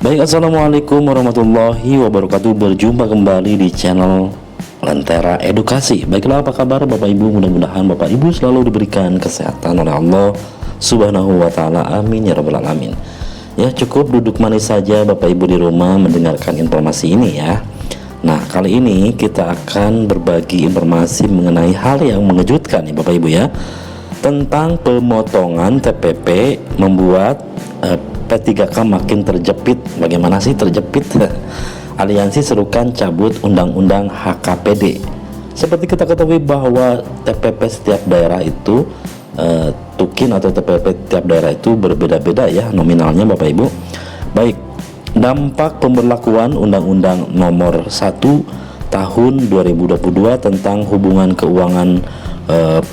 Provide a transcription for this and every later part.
Baik, assalamualaikum warahmatullahi wabarakatuh. Berjumpa kembali di channel Lentera Edukasi. Baiklah, apa kabar Bapak Ibu? Mudah-mudahan Bapak Ibu selalu diberikan kesehatan oleh Allah Subhanahu wa Ta'ala. Amin ya Rabbal Alamin. Ya, cukup duduk manis saja Bapak Ibu di rumah mendengarkan informasi ini ya. Nah, kali ini kita akan berbagi informasi mengenai hal yang mengejutkan nih Bapak Ibu ya, tentang pemotongan TPP membuat P3K makin terjepit. Bagaimana sih terjepit? Aliansi serukan cabut undang-undang HKPD. Seperti kita ketahui bahwa TPP setiap daerah itu Tukin atau TPP setiap daerah itu berbeda-beda ya nominalnya Bapak Ibu. Baik, dampak pemberlakuan Undang-Undang Nomor 1 Tahun 2022 tentang hubungan keuangan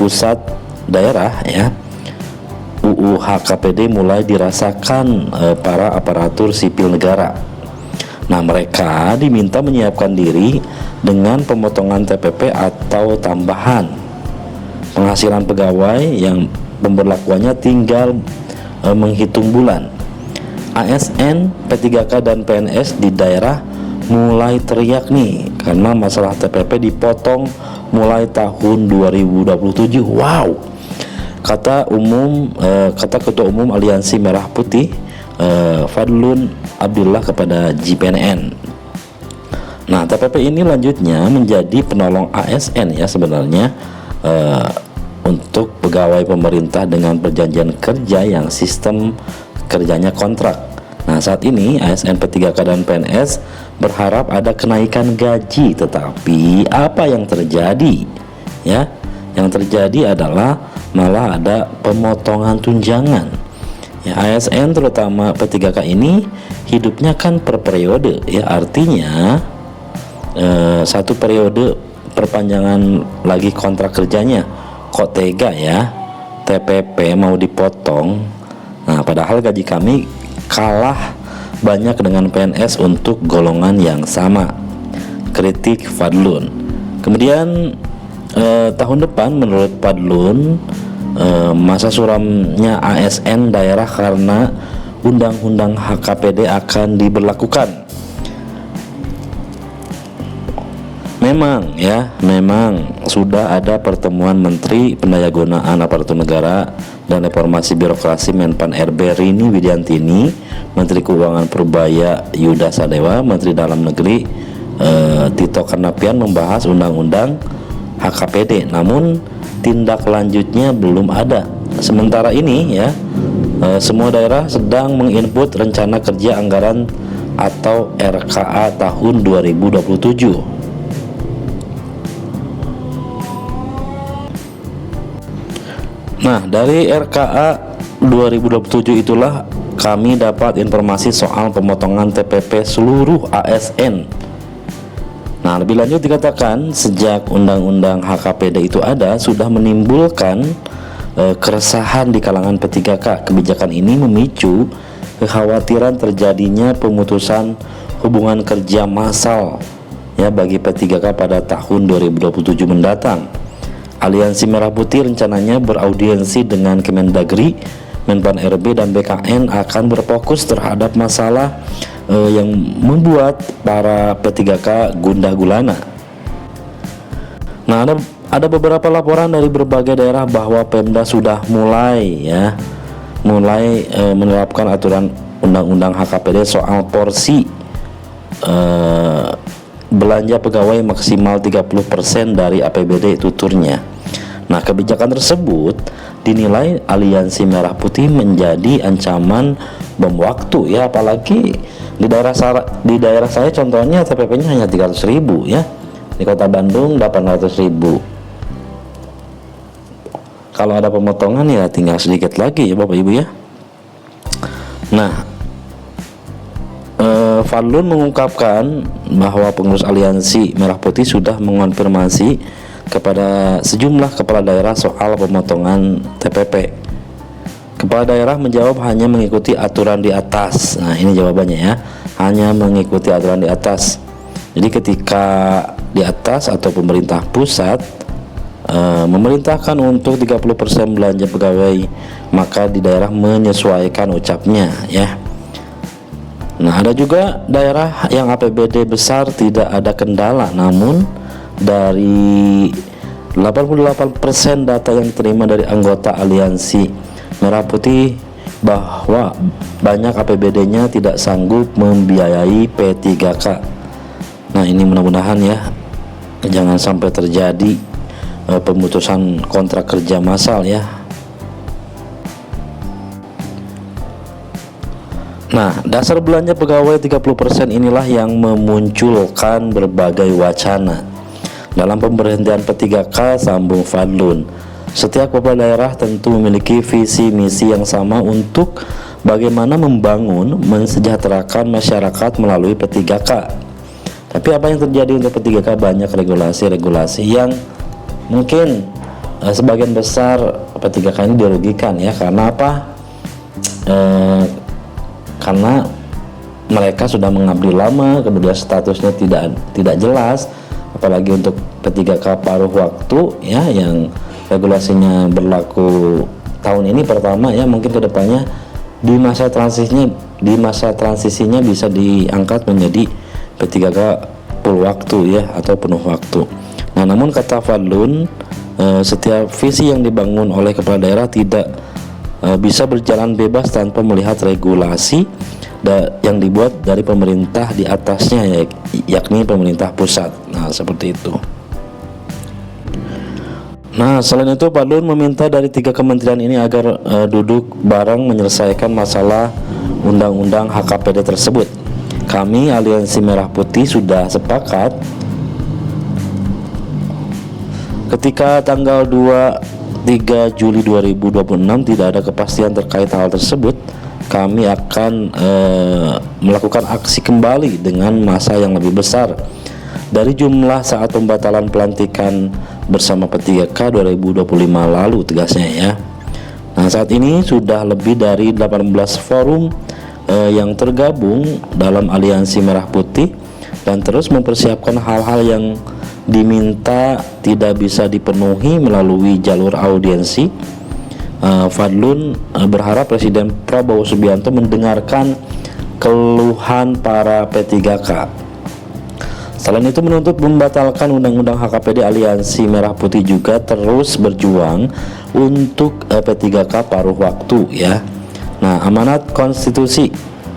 pusat daerah ya, UU HKPD mulai dirasakan para aparatur sipil negara. Nah, mereka diminta menyiapkan diri dengan pemotongan TPP atau tambahan penghasilan pegawai yang pemberlakuannya tinggal menghitung bulan. ASN, P3K dan PNS di daerah mulai teriak nih karena masalah TPP dipotong mulai tahun 2027. Wow. Kata Ketua Umum Aliansi Merah Putih Fadlun Abdullah kepada JPNN. Nah, TPP ini lanjutnya menjadi penolong ASN ya sebenarnya, untuk pegawai pemerintah dengan perjanjian kerja yang sistem kerjanya kontrak. Nah, saat ini ASN, P3K dan PNS berharap ada kenaikan gaji, tetapi apa yang terjadi ya? Yang terjadi adalah malah ada pemotongan tunjangan ya. ASN terutama P3K ini hidupnya kan per periode ya, artinya satu periode perpanjangan lagi kontrak kerjanya. Kok tega ya TPP mau dipotong. Nah, padahal gaji kami kalah banyak dengan PNS untuk golongan yang sama, kritik Fadlun. Kemudian tahun depan menurut Fadlun masa suramnya ASN daerah karena undang-undang HKPD akan diberlakukan. Memang sudah ada pertemuan Menteri Pendayagunaan Aparatur Negara dan Reformasi Birokrasi Menpan RB Rini Widiantini, Menteri Keuangan Purbaya Yuda Sadewa, Menteri Dalam Negeri Tito Karnavian membahas undang-undang HKPD, namun tindak lanjutnya belum ada. Sementara ini ya, semua daerah sedang menginput rencana kerja anggaran atau RKA tahun 2027. Nah, dari RKA 2027 itulah kami dapat informasi soal pemotongan TPP seluruh ASN. Nah, lebih lanjut dikatakan sejak undang-undang HKPD itu ada sudah menimbulkan keresahan di kalangan P3K. Kebijakan ini memicu kekhawatiran terjadinya pemutusan hubungan kerja massal ya bagi P3K pada tahun 2027 mendatang. Aliansi Merah Putih rencananya beraudiensi dengan Kemendagri, Menpan RB dan BKN akan berfokus terhadap masalah yang membuat para P3K gundah gulana. Nah, ada beberapa laporan dari berbagai daerah bahwa Pemda sudah mulai menerapkan aturan undang-undang HKPD soal porsi belanja pegawai maksimal 30% dari APBD tuturnya. Nah, kebijakan tersebut dinilai Aliansi Merah Putih menjadi ancaman bom waktu ya, apalagi di daerah saya contohnya TPP-nya hanya 300.000 ya. Di Kota Bandung 800.000. Kalau ada pemotongan ya tinggal sedikit lagi ya Bapak Ibu ya. Nah, Fadlun mengungkapkan bahwa pengurus Aliansi Merah Putih sudah mengonfirmasi kepada sejumlah kepala daerah soal pemotongan TPP. Kepala daerah menjawab hanya mengikuti aturan di atas. Nah, ini jawabannya ya, hanya mengikuti aturan di atas. Jadi ketika di atas atau pemerintah pusat memerintahkan untuk 30% belanja pegawai, maka di daerah menyesuaikan ucapnya ya. Nah, ada juga daerah yang APBD besar tidak ada kendala, namun dari 88% data yang diterima dari anggota Aliansi Merah Putih bahwa banyak APBD-nya tidak sanggup membiayai P3K. Nah, ini mudah-mudahan ya jangan sampai terjadi pemutusan kontrak kerja massal ya. Nah, dasar belanja pegawai 30% inilah yang memunculkan berbagai wacana. Dalam pemberhentian P3K, sambung Fadlun, setiap kepala daerah tentu memiliki visi misi yang sama untuk bagaimana membangun, mensejahterakan masyarakat melalui P3K. Tapi apa yang terjadi untuk P3K? Banyak regulasi-regulasi yang mungkin sebagian besar P3K ini dirugikan ya. Karena apa? Karena mereka sudah mengabdi lama, kemudian statusnya tidak jelas, apalagi untuk P3K paruh waktu ya, yang regulasinya berlaku tahun ini pertama ya, mungkin kedepannya di masa transisinya bisa diangkat menjadi P3K full waktu ya, atau penuh waktu. Nah, namun kata Fadlun, setiap visi yang dibangun oleh kepala daerah tidak bisa berjalan bebas tanpa melihat regulasi yang dibuat dari pemerintah di atasnya, yakni pemerintah pusat. Nah, seperti itu. Nah, selain itu Fadlun meminta dari 3 kementerian ini agar duduk bareng menyelesaikan masalah undang-undang HKPD tersebut. Kami Aliansi Merah Putih sudah sepakat ketika tanggal 3 Juli 2026 tidak ada kepastian terkait hal tersebut, kami akan melakukan aksi kembali dengan masa yang lebih besar dari jumlah saat pembatalan pelantikan bersama P3K 2025 lalu, tegasnya ya. Nah, saat ini sudah lebih dari 18 forum yang tergabung dalam Aliansi Merah Putih dan terus mempersiapkan hal-hal yang diminta tidak bisa dipenuhi melalui jalur audiensi. Fadlun berharap Presiden Prabowo Subianto mendengarkan keluhan para P3K. Selain itu menuntut membatalkan undang-undang HKPD. Aliansi Merah Putih juga terus berjuang untuk P3K paruh waktu ya. Nah, amanat konstitusi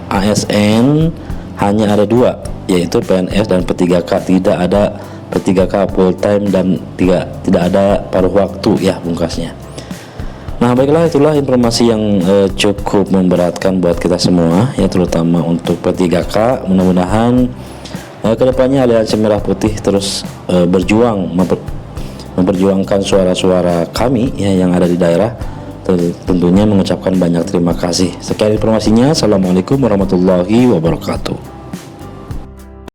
ASN hanya ada 2, yaitu PNS dan P3K. Tidak ada P3K full time dan tidak ada paruh waktu ya, pungkasnya. Nah, baiklah, itulah informasi yang cukup memberatkan buat kita semua ya, terutama untuk P3K. Mudah-mudahan kedepannya Aliansi Merah Putih terus berjuang memperjuangkan suara-suara kami ya yang ada di daerah. Tentunya mengucapkan banyak terima kasih. Sekian informasinya. Assalamualaikum warahmatullahi wabarakatuh.